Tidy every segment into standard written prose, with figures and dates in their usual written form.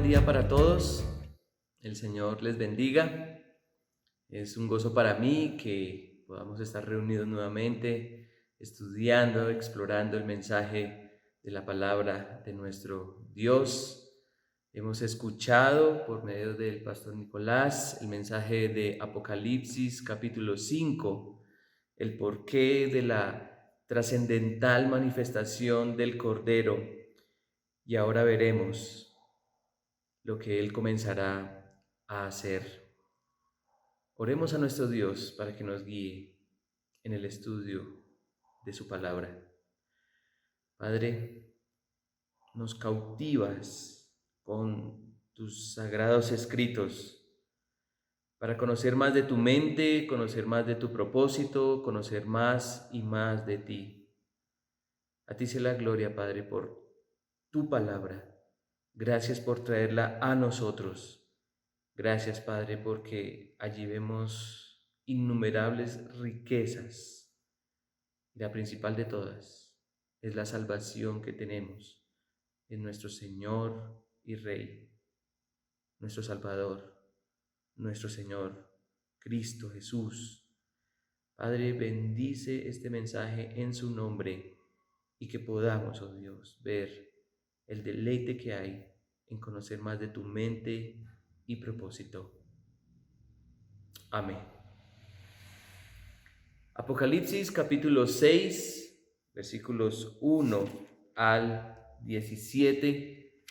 día para todos. El Señor les bendiga. Es un gozo para mí que podamos estar reunidos nuevamente, estudiando, explorando el mensaje de la palabra de nuestro Dios. Hemos escuchado por medio del pastor Nicolás el mensaje de Apocalipsis capítulo 5, el porqué de la trascendental manifestación del Cordero. Y ahora veremos lo que Él comenzará a hacer. Oremos a nuestro Dios para que nos guíe en el estudio de su palabra. Padre, nos cautivas con tus sagrados escritos para conocer más de tu mente, conocer más de tu propósito, conocer más y más de ti. A ti sea la gloria, Padre, por tu palabra. Gracias por traerla a nosotros. Gracias, Padre, porque allí vemos innumerables riquezas. Y la principal de todas es la salvación que tenemos en nuestro Señor y Rey, nuestro Salvador, nuestro Señor, Cristo Jesús. Padre, bendice este mensaje en su nombre y que podamos, oh Dios, ver el deleite que hay en conocer más de tu mente y propósito. Amén. Apocalipsis capítulo 6, versículos 1 al 17.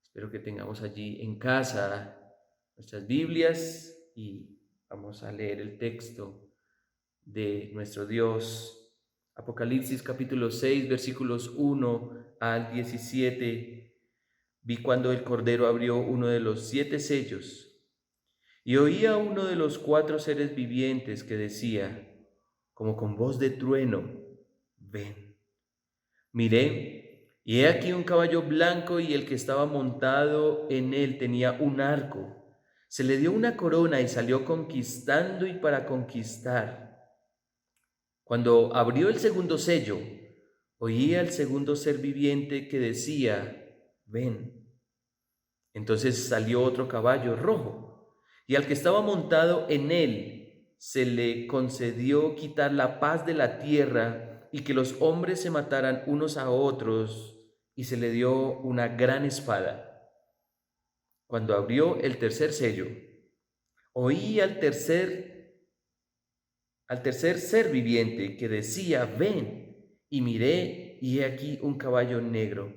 Espero que tengamos allí en casa nuestras Biblias y vamos a leer el texto de nuestro Dios. Apocalipsis capítulo 6, versículos 1 al 17. Vi cuando el Cordero abrió uno de los 7 sellos y oí a uno de los 4 seres vivientes que decía, como con voz de trueno, ven. Miré, y he aquí un caballo blanco, y el que estaba montado en él tenía un arco. Se le dio una corona y salió conquistando y para conquistar. Cuando abrió el segundo sello, oí al segundo ser viviente que decía, ven. Entonces salió otro caballo rojo, y al que estaba montado en él se le concedió quitar la paz de la tierra y que los hombres se mataran unos a otros, y se le dio una gran espada. Cuando abrió el tercer sello, oí al tercer ser viviente que decía, ven, y miré, y he aquí un caballo negro,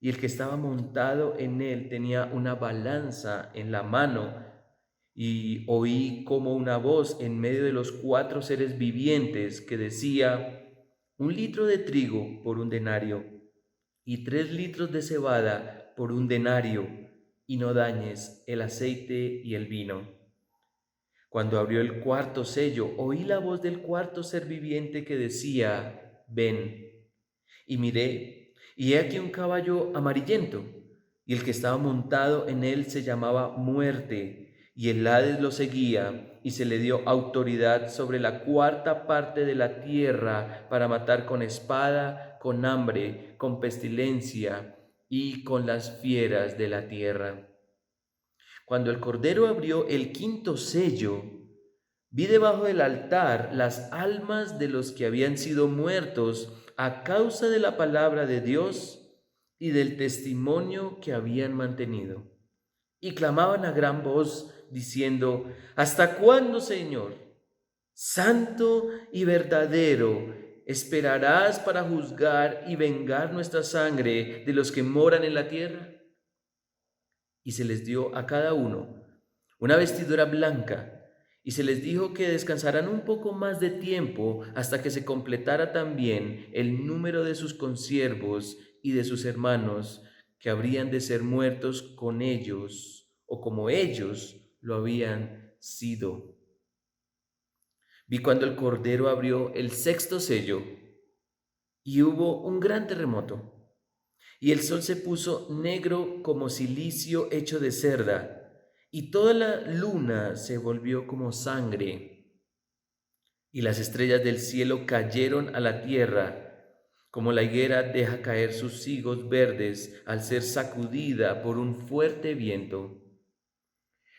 y el que estaba montado en él tenía una balanza en la mano, y oí como una voz en medio de los 4 seres vivientes que decía, 1 litro de trigo por 1 denario, y 3 litros de cebada por 1 denario, y no dañes el aceite y el vino. Cuando abrió el cuarto sello, oí la voz del cuarto ser viviente que decía, ven. Y miré, y he aquí un caballo amarillento, y el que estaba montado en él se llamaba Muerte, y el Hades lo seguía, y se le dio autoridad sobre la 1/4 de la tierra para matar con espada, con hambre, con pestilencia y con las fieras de la tierra. Cuando el Cordero abrió el quinto sello, vi debajo del altar las almas de los que habían sido muertos a causa de la palabra de Dios y del testimonio que habían mantenido. Y clamaban a gran voz, diciendo, ¿hasta cuándo, Señor, santo y verdadero, esperarás para juzgar y vengar nuestra sangre de los que moran en la tierra? Y se les dio a cada uno una vestidura blanca, y se les dijo que descansaran un poco más de tiempo hasta que se completara también el número de sus consiervos y de sus hermanos que habrían de ser muertos con ellos o como ellos lo habían sido. Vi cuando el Cordero abrió el sexto sello y hubo un gran terremoto. Y el sol se puso negro como cilicio hecho de cerda, y toda la luna se volvió como sangre, y las estrellas del cielo cayeron a la tierra, como la higuera deja caer sus higos verdes al ser sacudida por un fuerte viento.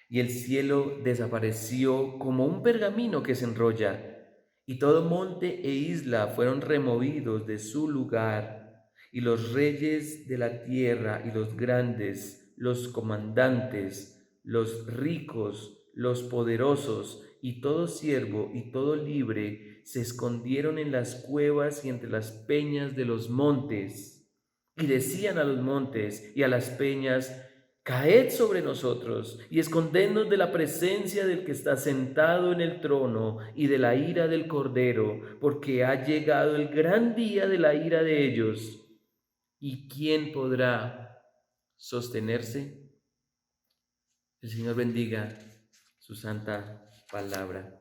Y el cielo desapareció como un pergamino que se enrolla, y todo monte e isla fueron removidos de su lugar, y los reyes de la tierra y los grandes, los comandantes, los ricos, los poderosos, y todo siervo y todo libre se escondieron en las cuevas y entre las peñas de los montes, y decían a los montes y a las peñas: Caed sobre nosotros y escondednos de la presencia del que está sentado en el trono y de la ira del Cordero, porque ha llegado el gran día de la ira de ellos. ¿Y quién podrá sostenerse? El Señor bendiga su santa palabra.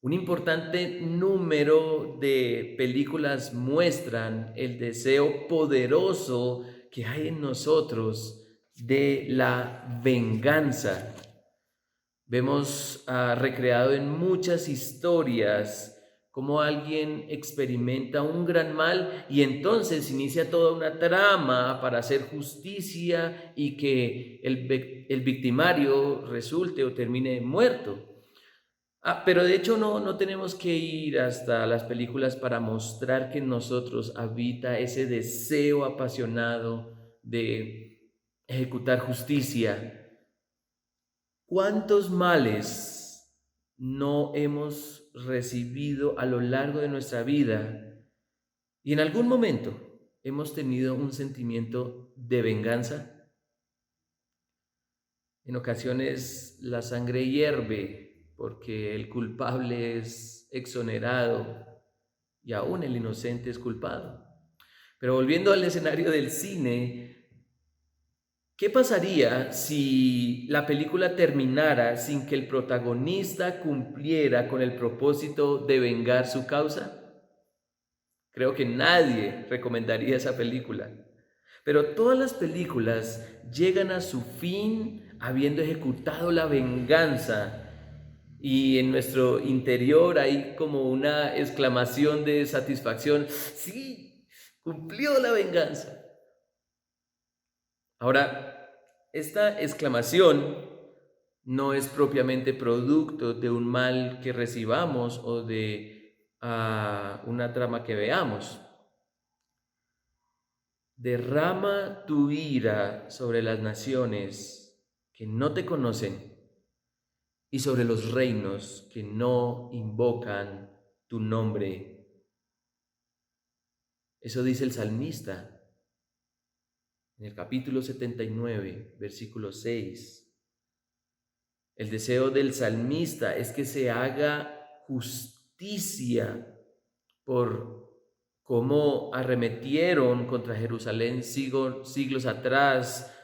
Un importante número de películas muestran el deseo poderoso que hay en nosotros de la venganza. Vemos recreado en muchas historias cómo alguien experimenta un gran mal y entonces inicia toda una trama para hacer justicia y que el victimario resulte o termine muerto. Pero de hecho no tenemos que ir hasta las películas para mostrar que en nosotros habita ese deseo apasionado de ejecutar justicia. ¿Cuántos males no hemos recibido a lo largo de nuestra vida y en algún momento hemos tenido un sentimiento de venganza? En ocasiones la sangre hierve porque el culpable es exonerado y aún el inocente es culpado. Pero volviendo al escenario del cine, ¿qué pasaría si la película terminara sin que el protagonista cumpliera con el propósito de vengar su causa? Creo que nadie recomendaría esa película. Pero todas las películas llegan a su fin habiendo ejecutado la venganza y en nuestro interior hay como una exclamación de satisfacción. Sí, cumplió la venganza. Ahora, esta exclamación no es propiamente producto de un mal que recibamos o de una trama que veamos. Derrama tu ira sobre las naciones que no te conocen y sobre los reinos que no invocan tu nombre. Eso dice el salmista en el capítulo 79, versículo 6. El deseo del salmista es que se haga justicia por cómo arremetieron contra Jerusalén siglos atrás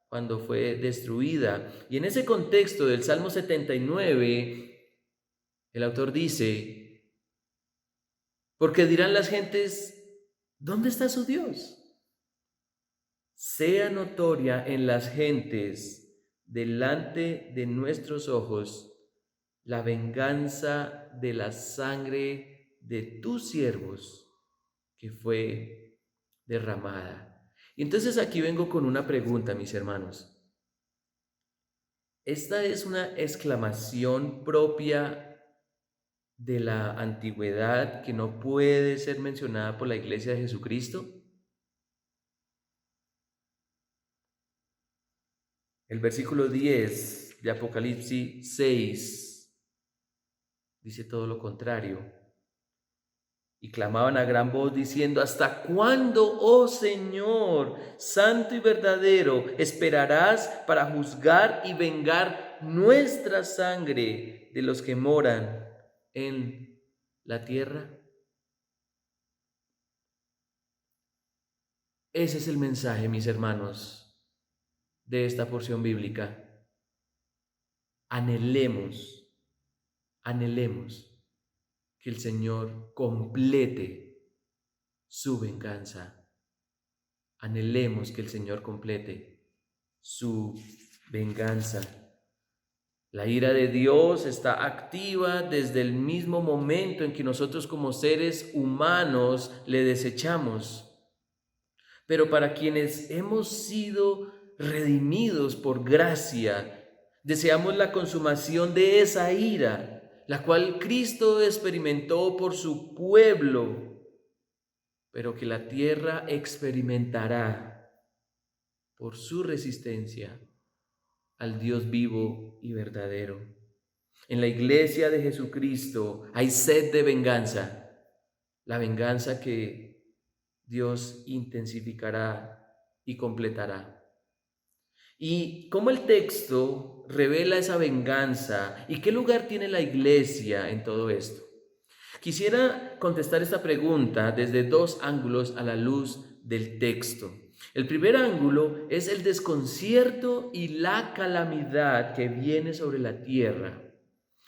cuando fue destruida. Y en ese contexto del Salmo 79, el autor dice: porque dirán las gentes, ¿dónde está su Dios? Sea notoria en las gentes, delante de nuestros ojos, la venganza de la sangre de tus siervos que fue derramada. Y entonces aquí vengo con una pregunta, mis hermanos. ¿Esta es una exclamación propia de la antigüedad que no puede ser mencionada por la Iglesia de Jesucristo? El versículo 10 de Apocalipsis 6 dice todo lo contrario. Y clamaban a gran voz diciendo: ¿hasta cuándo, oh Señor, santo y verdadero, esperarás para juzgar y vengar nuestra sangre de los que moran en la tierra? Ese es el mensaje, mis hermanos, de esta porción bíblica. Anhelemos, anhelemos que el Señor complete su venganza. Anhelemos que el Señor complete su venganza. La ira de Dios está activa desde el mismo momento en que nosotros como seres humanos le desechamos. Pero para quienes hemos sido redimidos por gracia, deseamos la consumación de esa ira, la cual Cristo experimentó por su pueblo, pero que la tierra experimentará por su resistencia al Dios vivo y verdadero. En la iglesia de Jesucristo hay sed de venganza, la venganza que Dios intensificará y completará. Y cómo el texto revela esa venganza y qué lugar tiene la iglesia en todo esto. Quisiera contestar esta pregunta desde dos ángulos a la luz del texto. El primer ángulo es el desconcierto y la calamidad que viene sobre la tierra.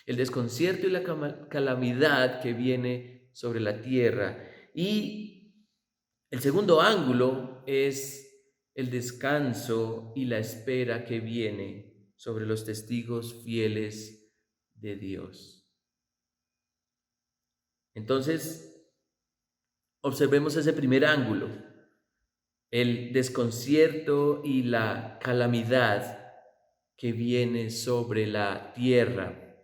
El desconcierto y la calamidad que viene sobre la tierra. Y el segundo ángulo es el descanso y la espera que viene sobre los testigos fieles de Dios. Entonces, observemos ese primer ángulo, el desconcierto y la calamidad que viene sobre la tierra.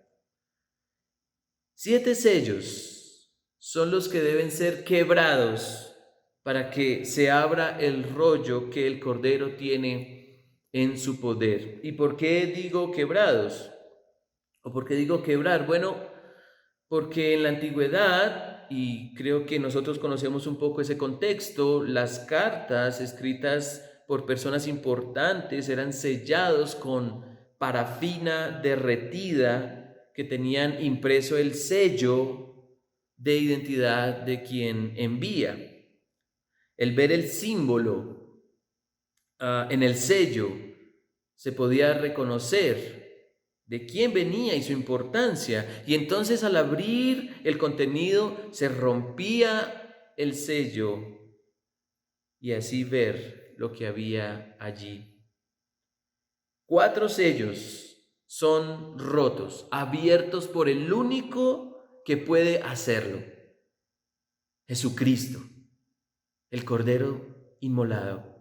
7 sellos son los que deben ser quebrados para que se abra el rollo que el Cordero tiene en su poder. ¿Y por qué digo quebrados? ¿O por qué digo quebrar? Bueno, porque en la antigüedad, y creo que nosotros conocemos un poco ese contexto, las cartas escritas por personas importantes eran sellados con parafina derretida que tenían impreso el sello de identidad de quien envía. El ver el símbolo en el sello se podía reconocer de quién venía y su importancia. Y entonces al abrir el contenido se rompía el sello y así ver lo que había allí. 4 sellos son rotos, abiertos por el único que puede hacerlo: Jesucristo, el Cordero inmolado.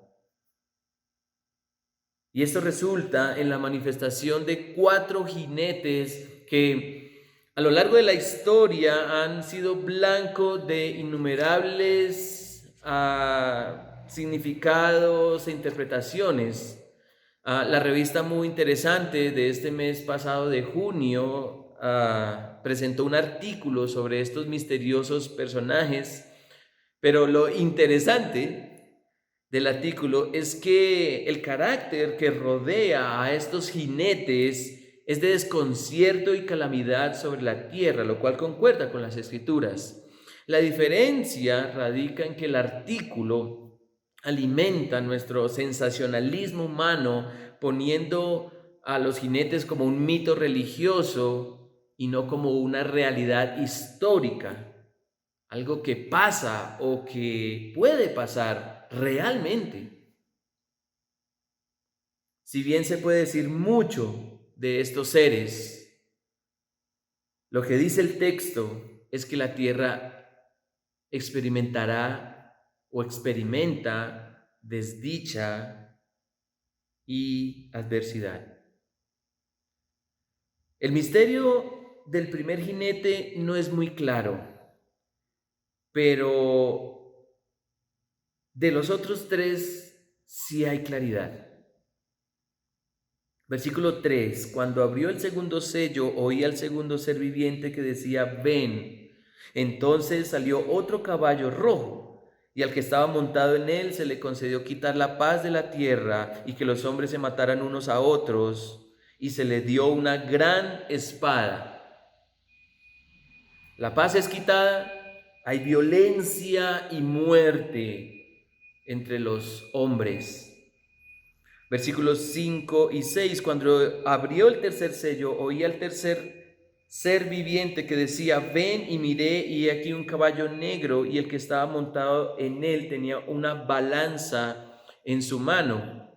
Y esto resulta en la manifestación de 4 jinetes que a lo largo de la historia han sido blanco de innumerables significados e interpretaciones. La revista muy interesante de este mes pasado de junio presentó un artículo sobre estos misteriosos personajes, pero lo interesante del artículo es que el carácter que rodea a estos jinetes es de desconcierto y calamidad sobre la tierra, lo cual concuerda con las Escrituras. La diferencia radica en que el artículo alimenta nuestro sensacionalismo humano poniendo a los jinetes como un mito religioso y no como una realidad histórica, algo que pasa o que puede pasar realmente. Si bien se puede decir mucho de estos seres, lo que dice el texto es que la tierra experimentará o experimenta desdicha y adversidad. El misterio del primer jinete no es muy claro, pero de los otros 3 sí hay claridad. Versículo 3: cuando abrió el segundo sello, oí al segundo ser viviente que decía: ven. Entonces salió otro caballo rojo, y al que estaba montado en él se le concedió quitar la paz de la tierra y que los hombres se mataran unos a otros, y se le dio una gran espada. La paz es quitada, hay violencia y muerte entre los hombres. Versículos 5 y 6: cuando abrió el tercer sello, oí al tercer ser viviente que decía: ven. Y miré, y aquí un caballo negro, y el que estaba montado en él tenía una balanza en su mano.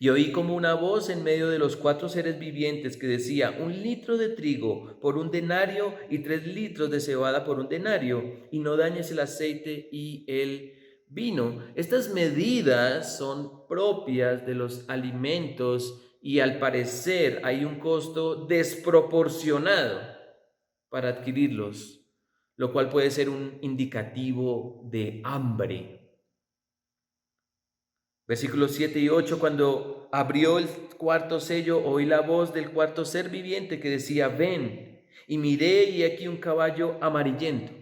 Y oí como una voz en medio de los cuatro seres vivientes que decía: 1 litro de trigo por 1 denario y 3 litros de cebada por 1 denario, y no dañes el aceite y el vino. Estas medidas son propias de los alimentos y al parecer hay un costo desproporcionado para adquirirlos, lo cual puede ser un indicativo de hambre. Versículos 7 y 8: cuando abrió el cuarto sello, oí la voz del cuarto ser viviente que decía: ven. Y miré, y aquí un caballo amarillento.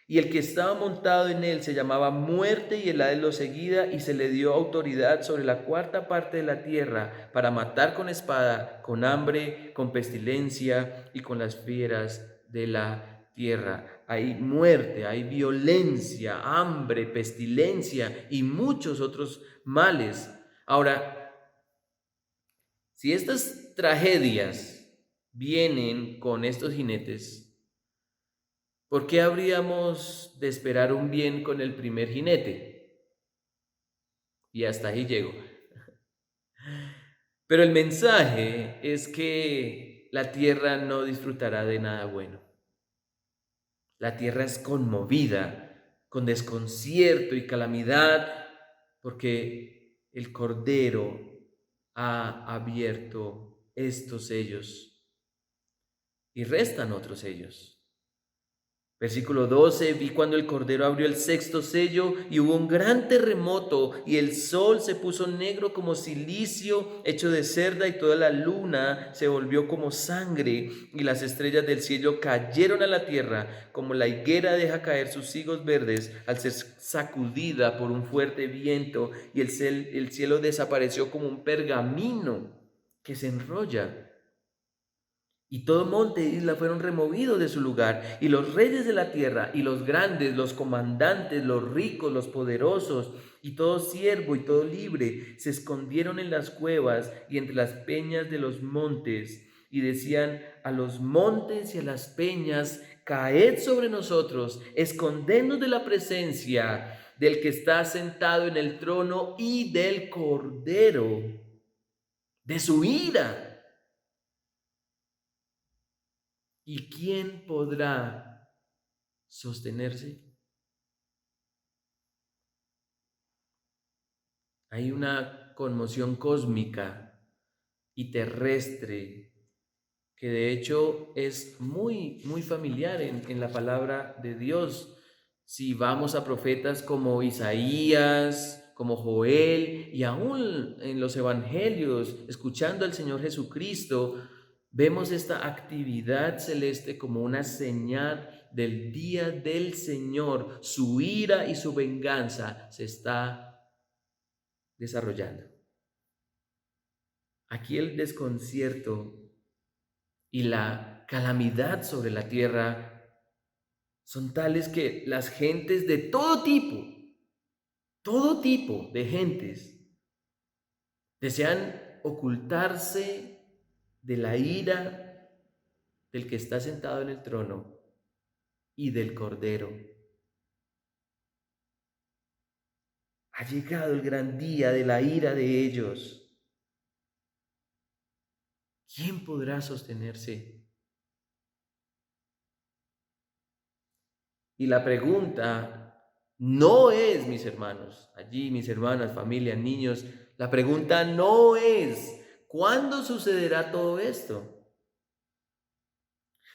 Y el que estaba montado en él se llamaba Muerte, y el Hades lo seguía, y se le dio autoridad sobre la cuarta parte de la tierra para matar con espada, con hambre, con pestilencia y con las fieras de la tierra. Hay muerte, hay violencia, hambre, pestilencia y muchos otros males. Ahora, si estas tragedias vienen con estos jinetes, ¿por qué habríamos de esperar un bien con el primer jinete? Y hasta ahí llego. Pero el mensaje es que la tierra no disfrutará de nada bueno. La tierra es conmovida, con desconcierto y calamidad, porque el Cordero ha abierto estos sellos y restan otros sellos. Versículo 12: vi cuando el Cordero abrió el sexto sello, y hubo un gran terremoto, y el sol se puso negro como cilicio hecho de cerda, y toda la luna se volvió como sangre, y las estrellas del cielo cayeron a la tierra, como la higuera deja caer sus higos verdes al ser sacudida por un fuerte viento, y el cielo desapareció como un pergamino que se enrolla. Y todo monte e isla fueron removidos de su lugar, y los reyes de la tierra, y los grandes, los comandantes, los ricos, los poderosos, y todo siervo y todo libre, se escondieron en las cuevas y entre las peñas de los montes, y decían a los montes y a las peñas: caed sobre nosotros, escondednos de la presencia del que está sentado en el trono y del Cordero, de su ira. ¿Y quién podrá sostenerse? Hay una conmoción cósmica y terrestre que de hecho es muy familiar en la palabra de Dios. Si vamos a profetas como Isaías, como Joel, y aún en los evangelios, escuchando al Señor Jesucristo, vemos esta actividad celeste como una señal del día del Señor. Su ira y su venganza se está desarrollando. Aquí el desconcierto y la calamidad sobre la tierra son tales que las gentes de todo tipo de gentes, desean ocultarse de la ira del que está sentado en el trono y del Cordero. Ha llegado el gran día de la ira de ellos. ¿Quién podrá sostenerse? Y la pregunta no es, mis hermanos, allí mis hermanas, familia, niños, la pregunta no es: ¿cuándo sucederá todo esto?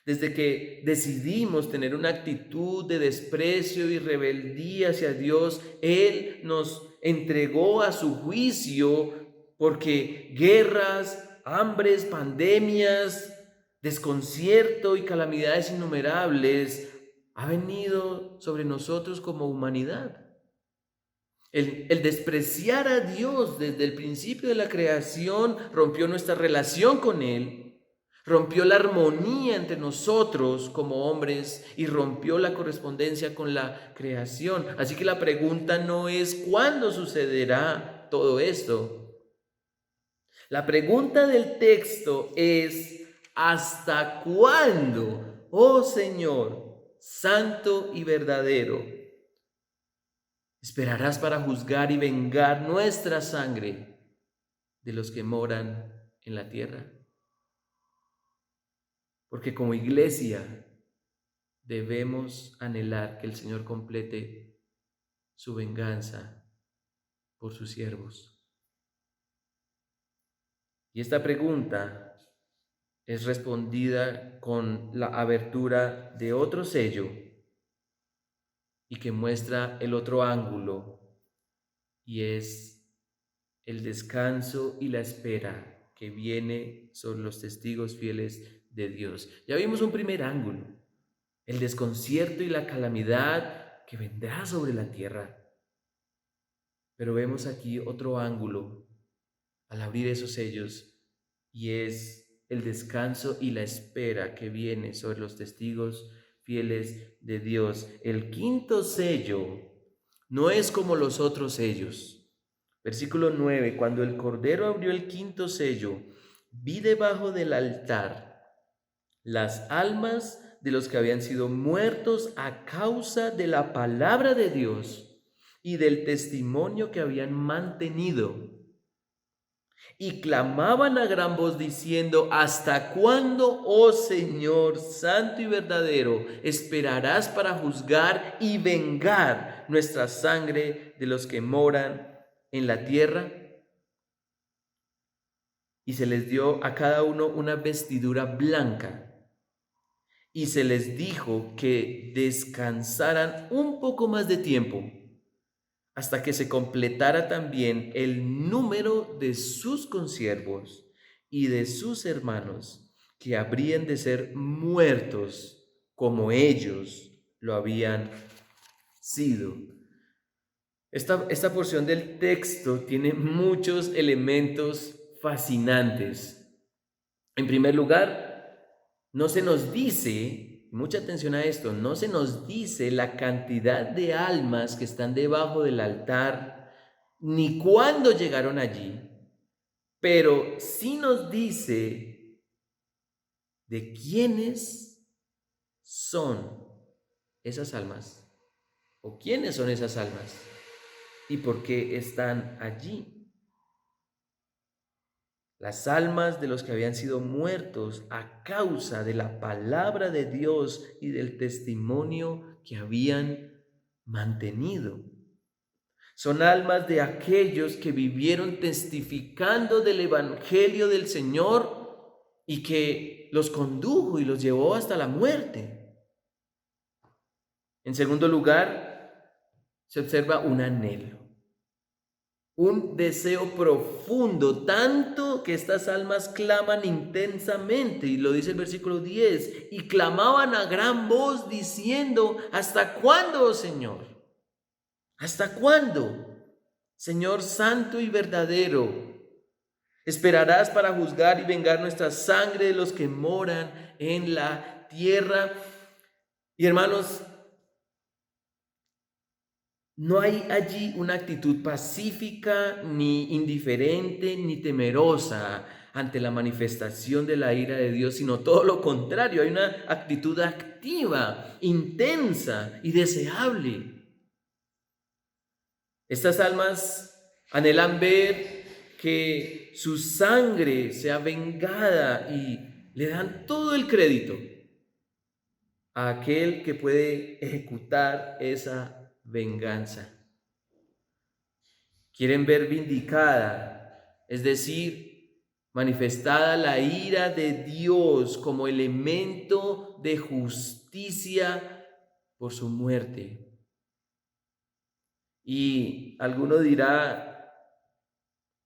Desde que decidimos tener una actitud de desprecio y rebeldía hacia Dios, Él nos entregó a su juicio, porque guerras, hambres, pandemias, desconcierto y calamidades innumerables ha venido sobre nosotros como humanidad. El despreciar a Dios desde el principio de la creación rompió nuestra relación con Él, rompió la armonía entre nosotros como hombres y rompió la correspondencia con la creación. Así que la pregunta no es ¿cuándo sucederá todo esto? La pregunta del texto es: ¿hasta cuándo, oh Señor, santo y verdadero, esperarás para juzgar y vengar nuestra sangre? de los que moran en la tierra. Porque como iglesia debemos anhelar que el Señor complete su venganza por sus siervos. Y esta pregunta es respondida con la abertura de otro sello y que muestra el otro ángulo, y es el descanso y la espera que viene sobre los testigos fieles de Dios. Ya vimos un primer ángulo, el desconcierto y la calamidad que vendrá sobre la tierra. Pero vemos aquí otro ángulo al abrir esos sellos, y es el descanso y la espera que viene sobre los testigos fieles de Dios. El quinto sello no es como los otros sellos. Versículo 9: cuando el Cordero abrió el quinto sello, vi debajo del altar las almas de los que habían sido muertos a causa de la palabra de Dios y del testimonio que habían mantenido. Y clamaban a gran voz diciendo: ¿hasta cuándo, oh Señor santo y verdadero, esperarás para juzgar y vengar nuestra sangre de los que moran en la tierra? Y se les dio a cada uno una vestidura blanca, y se les dijo que descansaran un poco más de tiempo, hasta que se completara también el número de sus consiervos y de sus hermanos, que habrían de ser muertos como ellos lo habían sido. Esta porción del texto tiene muchos elementos fascinantes. En primer lugar, no se nos dice, mucha atención a esto, no se nos dice la cantidad de almas que están debajo del altar, ni cuándo llegaron allí, pero sí nos dice de quiénes son esas almas, o quiénes son esas almas, y por qué están allí. Las almas de los que habían sido muertos a causa de la palabra de Dios y del testimonio que habían mantenido. Son almas de aquellos que vivieron testificando del evangelio del Señor y que los condujo y los llevó hasta la muerte. En segundo lugar, se observa un anhelo, un deseo profundo, tanto que estas almas claman intensamente, y lo dice el versículo 10, y clamaban a gran voz diciendo: ¿hasta cuándo, Señor? ¿Hasta cuándo, Señor santo y verdadero? ¿Esperarás para juzgar y vengar nuestra sangre de los que moran en la tierra? Y hermanos, no hay allí una actitud pacífica, ni indiferente, ni temerosa ante la manifestación de la ira de Dios, sino todo lo contrario. Hay una actitud activa, intensa y deseable. Estas almas anhelan ver que su sangre sea vengada y le dan todo el crédito a aquel que puede ejecutar esa venganza. Quieren ver vindicada, es decir, manifestada la ira de Dios como elemento de justicia por su muerte. Y alguno dirá: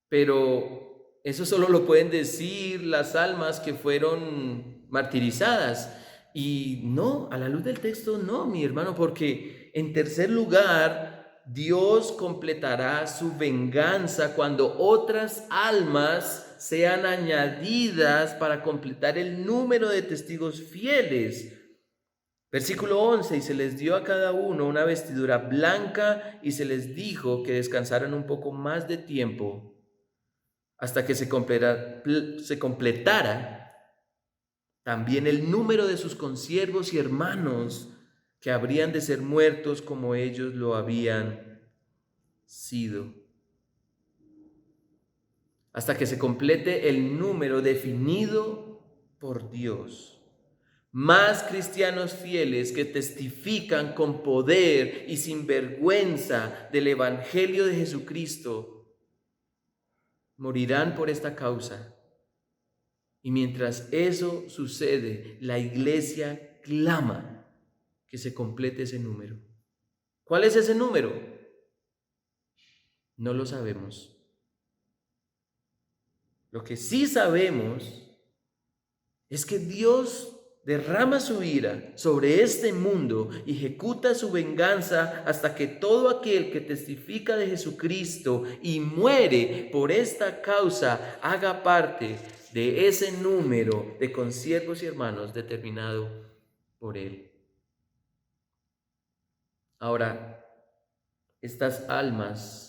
pero eso solo lo pueden decir las almas que fueron martirizadas. Y no, a la luz del texto no, mi hermano, porque en tercer lugar, Dios completará su venganza cuando otras almas sean añadidas para completar el número de testigos fieles. Versículo 11: y se les dio a cada uno una vestidura blanca, y se les dijo que descansaran un poco más de tiempo, hasta que se completara también el número de sus consiervos y hermanos, que habrían de ser muertos como ellos lo habían sido. hasta que se complete el número definido por Dios. Más cristianos fieles que testifican con poder y sin vergüenza del Evangelio de Jesucristo morirán por esta causa. Y mientras eso sucede, la iglesia clama que se complete ese número. ¿Cuál es ese número? No lo sabemos. Lo que sí sabemos es que Dios derrama su ira sobre este mundo y ejecuta su venganza hasta que todo aquel que testifica de Jesucristo y muere por esta causa haga parte de ese número de consiervos y hermanos determinado por Él. Ahora, estas almas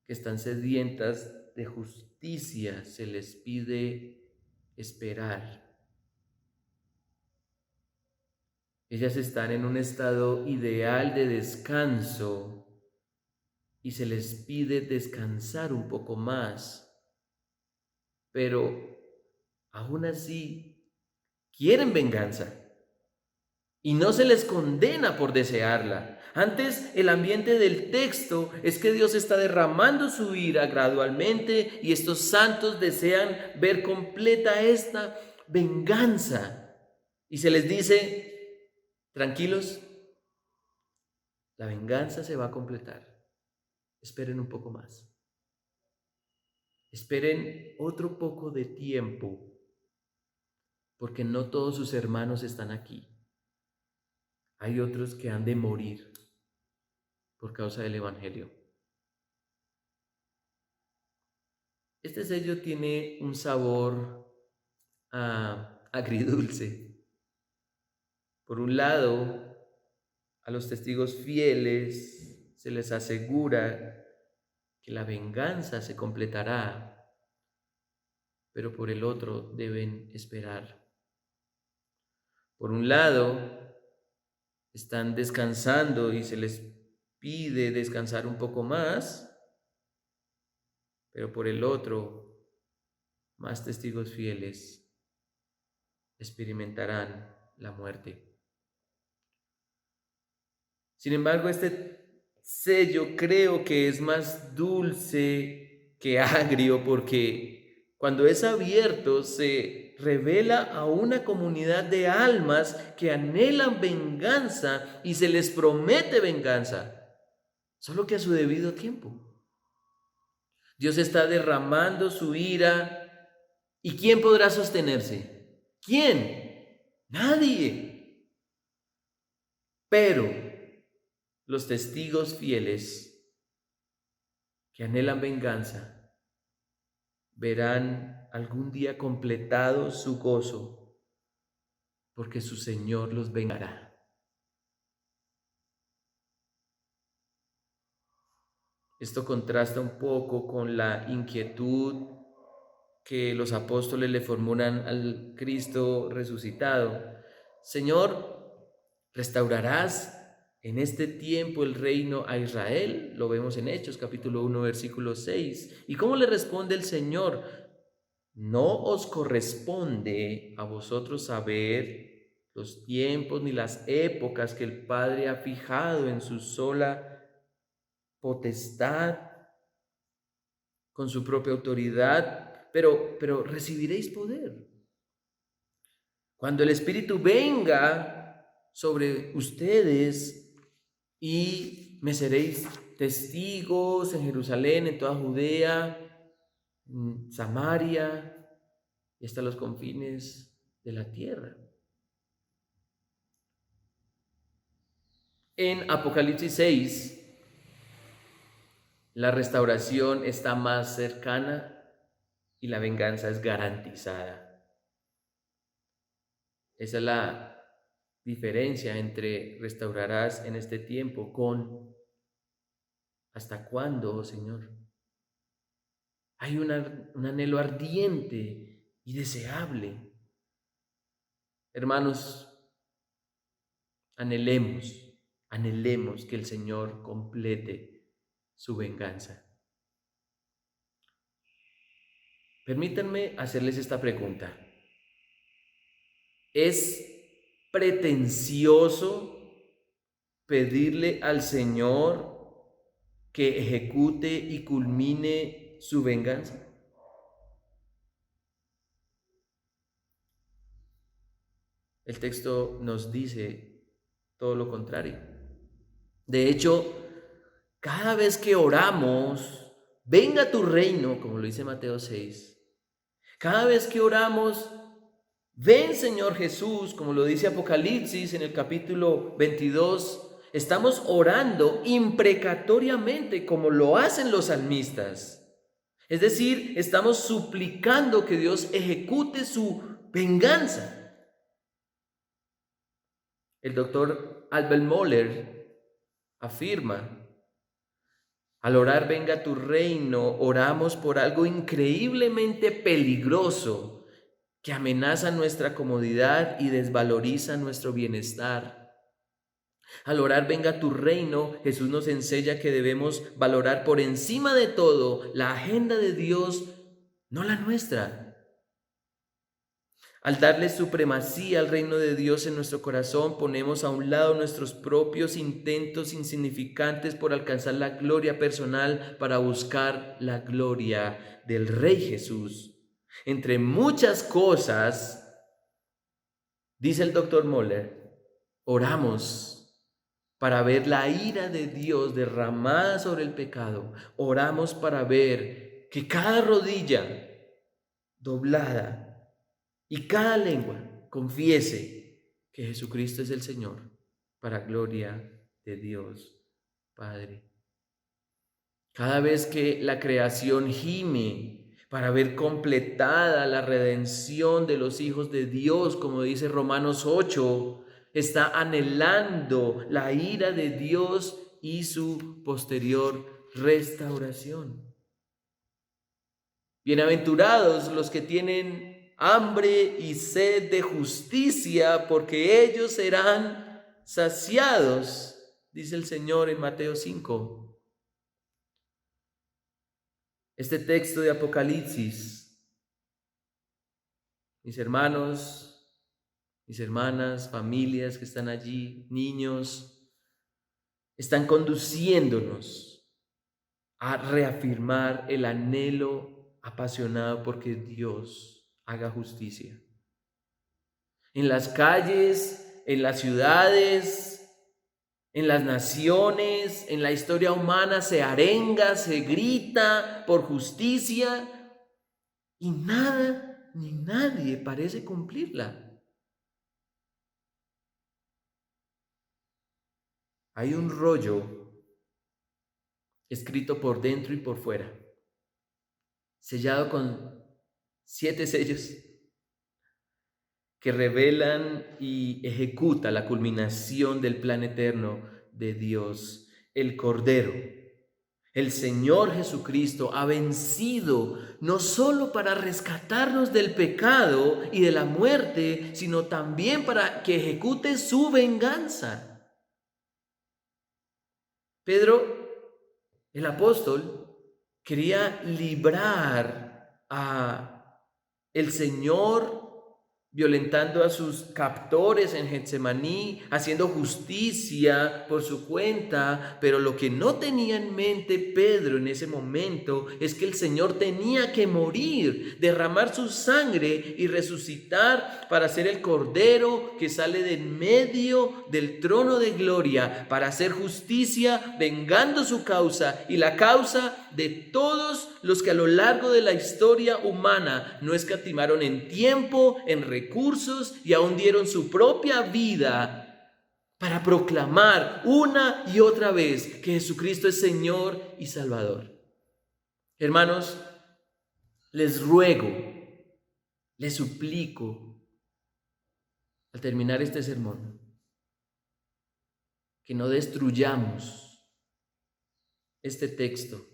que están sedientas de justicia se les pide esperar. Ellas están en un estado ideal de descanso y se les pide descansar un poco más, pero aún así quieren venganza y no se les condena por desearla. Antes, el ambiente del texto es que Dios está derramando su ira gradualmente y estos santos desean ver completa esta venganza. Y se les dice: tranquilos, la venganza se va a completar. Esperen un poco más. Esperen otro poco de tiempo, porque no todos sus hermanos están aquí. Hay otros que han de morir por causa del Evangelio. Este sello tiene un sabor agridulce. Por un lado, a los testigos fieles se les asegura que la venganza se completará, pero por el otro deben esperar. Por un lado, están descansando y se les pide descansar un poco más, pero por el otro, más testigos fieles experimentarán la muerte. Sin embargo, este sello creo que es más dulce que agrio, porque cuando es abierto se revela a una comunidad de almas que anhelan venganza y se les promete venganza, solo que a su debido tiempo. Dios está derramando su ira. ¿Y quién podrá sostenerse? ¿Quién? Nadie. Pero los testigos fieles que anhelan venganza verán algún día completado su gozo, porque su Señor los vengará. Esto contrasta un poco con la inquietud que los apóstoles le formulan al Cristo resucitado. Señor, ¿restaurarás en este tiempo el reino a Israel? Lo vemos en Hechos capítulo 1 versículo 6. ¿Y cómo le responde el Señor? No os corresponde a vosotros saber los tiempos ni las épocas que el Padre ha fijado en su sola potestad, con su propia autoridad, pero recibiréis poder cuando el Espíritu venga sobre ustedes, y me seréis testigos en Jerusalén, en toda Judea, en Samaria y hasta los confines de la tierra. En Apocalipsis 6, la restauración está más cercana y la venganza es garantizada. Esa es la diferencia entre restaurarás en este tiempo con ¿hasta cuándo, oh Señor? Hay un anhelo ardiente y deseable. Hermanos, anhelemos que el Señor complete su venganza. Permítanme hacerles esta pregunta. ¿Es pretencioso pedirle al Señor que ejecute y culmine su venganza? El texto nos dice todo lo contrario. De hecho, cada vez que oramos, venga tu reino, como lo dice Mateo 6, cada vez que oramos, ven Señor Jesús, como lo dice Apocalipsis en el capítulo 22, estamos orando imprecatoriamente como lo hacen los salmistas. Es decir, estamos suplicando que Dios ejecute su venganza. El doctor Albert Moller afirma: al orar venga tu reino, oramos por algo increíblemente peligroso que amenaza nuestra comodidad y desvaloriza nuestro bienestar. Al orar venga tu reino, Jesús nos enseña que debemos valorar por encima de todo la agenda de Dios, no la nuestra. Al darle supremacía al reino de Dios en nuestro corazón, ponemos a un lado nuestros propios intentos insignificantes por alcanzar la gloria personal para buscar la gloria del Rey Jesús. Entre muchas cosas, dice el doctor Moller, oramos para ver la ira de Dios derramada sobre el pecado. Oramos para ver que cada rodilla doblada y cada lengua confiese que Jesucristo es el Señor, para gloria de Dios Padre. Cada vez que la creación gime para ver completada la redención de los hijos de Dios, como dice Romanos 8, está anhelando la ira de Dios y su posterior restauración. Bienaventurados los que tienen hambre y sed de justicia, porque ellos serán saciados, dice el Señor en Mateo 5. Este texto de Apocalipsis, mis hermanos, mis hermanas, familias que están allí, niños, están conduciéndonos a reafirmar el anhelo apasionado porque Dios haga justicia. En las calles, en las ciudades, en las naciones, en la historia humana se arenga, se grita por justicia y nada ni nadie parece cumplirla. Hay un rollo escrito por dentro y por fuera, sellado con 7 sellos que revelan y ejecuta la culminación del plan eterno de Dios. El Cordero, el Señor Jesucristo, ha vencido no solo para rescatarnos del pecado y de la muerte, sino también para que ejecute su venganza. Pedro, el apóstol, quería librar a el Señor, violentando a sus captores en Getsemaní, haciendo justicia por su cuenta, pero lo que no tenía en mente Pedro en ese momento es que el Señor tenía que morir, derramar su sangre y resucitar para ser el Cordero que sale de en medio del trono de gloria para hacer justicia, vengando su causa y la causa de todos los que a lo largo de la historia humana no escatimaron en tiempo, en recursos y aún dieron su propia vida para proclamar una y otra vez que Jesucristo es Señor y Salvador. Hermanos, les ruego, les suplico, al terminar este sermón, que no destruyamos este texto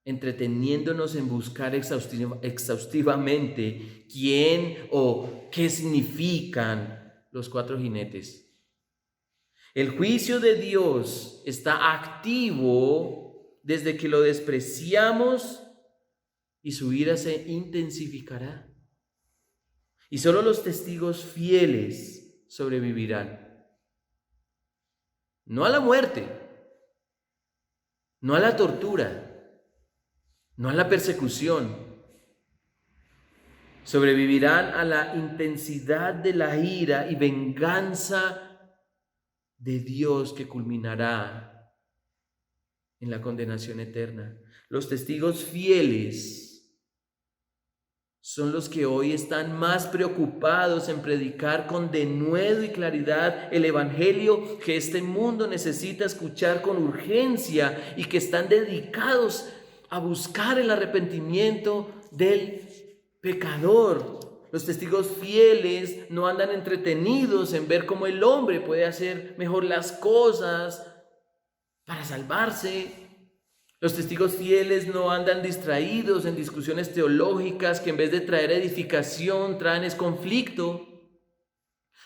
entreteniéndonos en buscar exhaustivamente quién o qué significan los 4 jinetes. El juicio de Dios está activo desde que lo despreciamos y su ira se intensificará. Y solo los testigos fieles sobrevivirán. No a la muerte, no a la tortura, no a la persecución. Sobrevivirán a la intensidad de la ira y venganza de Dios que culminará en la condenación eterna. Los testigos fieles son los que hoy están más preocupados en predicar con denuedo y claridad el evangelio que este mundo necesita escuchar con urgencia y que están dedicados a buscar el arrepentimiento del pecador. Los testigos fieles no andan entretenidos en ver cómo el hombre puede hacer mejor las cosas para salvarse. Los testigos fieles no andan distraídos en discusiones teológicas que en vez de traer edificación traen es conflicto.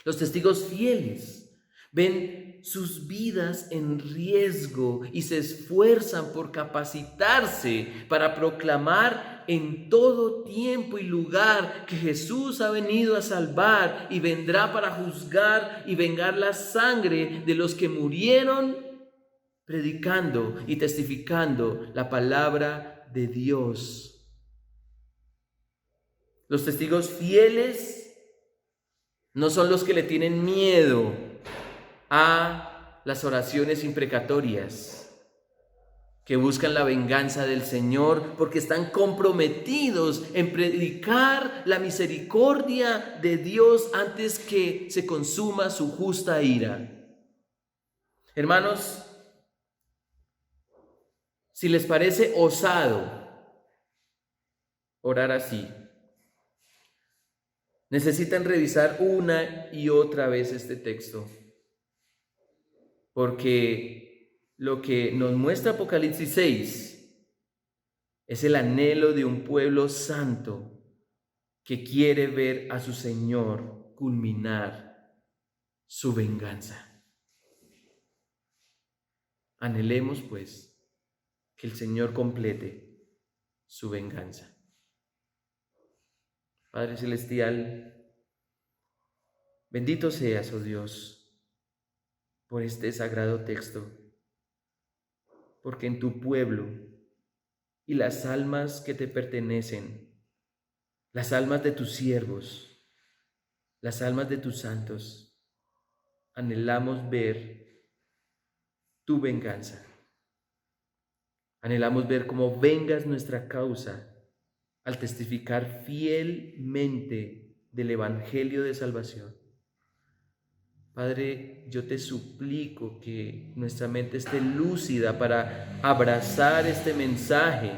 Los testigos fieles ven sus vidas en riesgo y se esfuerzan por capacitarse para proclamar en todo tiempo y lugar que Jesús ha venido a salvar y vendrá para juzgar y vengar la sangre de los que murieron predicando y testificando la palabra de Dios. Los testigos fieles no son los que le tienen miedo a las oraciones imprecatorias, que buscan la venganza del Señor porque están comprometidos en predicar la misericordia de Dios antes que se consuma su justa ira. Hermanos, si les parece osado orar así, necesitan revisar una y otra vez este texto, porque lo que nos muestra Apocalipsis 6 es el anhelo de un pueblo santo que quiere ver a su Señor culminar su venganza. Anhelemos, pues, que el Señor complete su venganza. Padre Celestial, bendito seas, oh Dios, por este sagrado texto, porque en tu pueblo y las almas que te pertenecen, las almas de tus siervos, las almas de tus santos, anhelamos ver tu venganza. Anhelamos ver cómo vengas nuestra causa al testificar fielmente del Evangelio de salvación. Padre, yo te suplico que nuestra mente esté lúcida para abrazar este mensaje,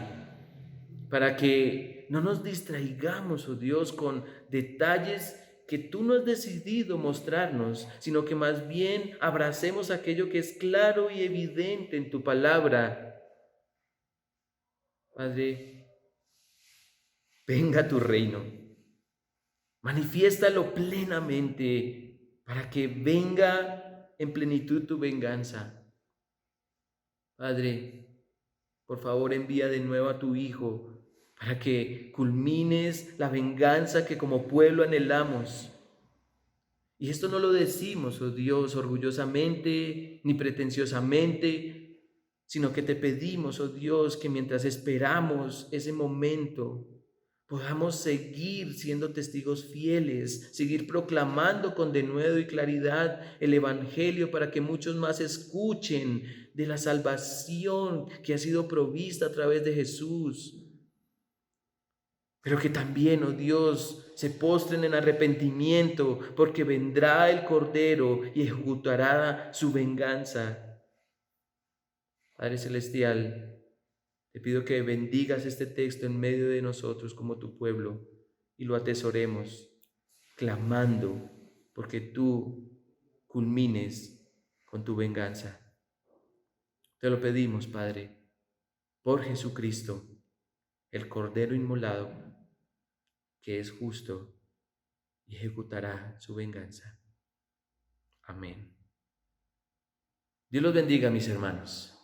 para que no nos distraigamos, oh Dios, con detalles que tú no has decidido mostrarnos, sino que más bien abracemos aquello que es claro y evidente en tu palabra. Padre, venga tu reino, manifiéstalo plenamente para que venga en plenitud tu venganza. Padre, por favor envía de nuevo a tu Hijo para que culmines la venganza que como pueblo anhelamos. Y esto no lo decimos, oh Dios, orgullosamente ni pretenciosamente, sino que te pedimos, oh Dios, que mientras esperamos ese momento, podamos seguir siendo testigos fieles, seguir proclamando con denuedo y claridad el Evangelio para que muchos más escuchen de la salvación que ha sido provista a través de Jesús. Pero que también, oh Dios, se postren en arrepentimiento, porque vendrá el Cordero y ejecutará su venganza. Padre Celestial, te pido que bendigas este texto en medio de nosotros como tu pueblo y lo atesoremos, clamando porque tú culmines con tu venganza. Te lo pedimos, Padre, por Jesucristo, el Cordero inmolado, que es justo y ejecutará su venganza. Amén. Dios los bendiga, mis hermanos.